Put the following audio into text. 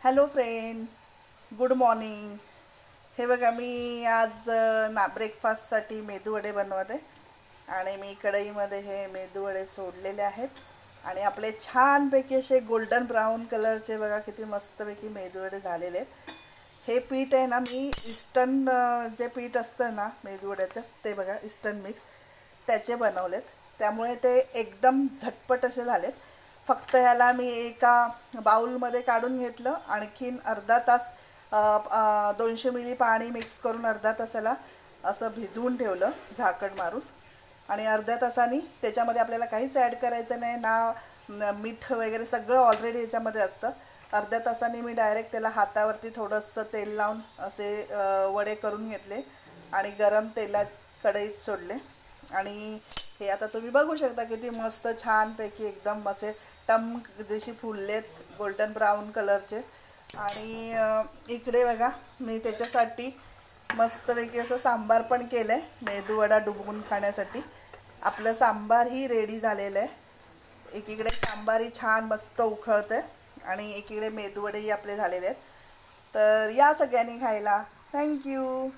Hello friend, good morning. हे बघा मी आज ब्रेकफास्टसाठी मेदूवडे बनवते आणि मी कढईमध्ये हे मेदूवडे सोडलेले आहेत आणि आपले छानपैकी असे गोल्डन ब्राऊन कलरचे बघा किती मस्तपैकी मेदूवडे झालेले आहेत. हे पीठ आहे ना, मी इस्टर्न जे पीठ असतं ना मेदूवड्याचं, ते बघा इस्टर्न मिक्स त्याचे बनवलेत. त्यामुळे ते एकदम झटपट असे झालेत. फक्त ह्याला मी एका बाउलमध्ये काढून घेतलं, आणखीन अर्धा तास 200 मिली पाणी मिक्स करून अर्धा तासाला असं भिजवून ठेवलं झाकण मारून. आणि अर्ध्या तासाने त्याच्यामध्ये आपल्याला काहीच ॲड करायचं नाही ना, मीठ वगैरे सगळं ऑलरेडी याच्यामध्ये असतं. अर्ध्या तासाने मी डायरेक्ट त्याला हातावरती थोडंसं तेल लावून असे वडे करून घेतले आणि गरम तेलात कढईत सोडले. आणि हे आता तुम्ही बघू शकता किती मस्त छानपैकी एकदम असे टम जशी फुललेत गोल्डन ब्राऊन कलरचे. आणि इकडे बघा मी त्याच्यासाठी मस्तपैकी असं सांबार पण केलं आहे, मेदूवडा डुबवून खाण्यासाठी. आपलं सांबारही रेडी झालेलं आहे. एकीकडे सांबारही छान मस्त उखळतं आहे आणि एकीकडे मेदूवडेही आपले झालेले आहेत. तर या सगळ्यांनी खायला. थँक्यू.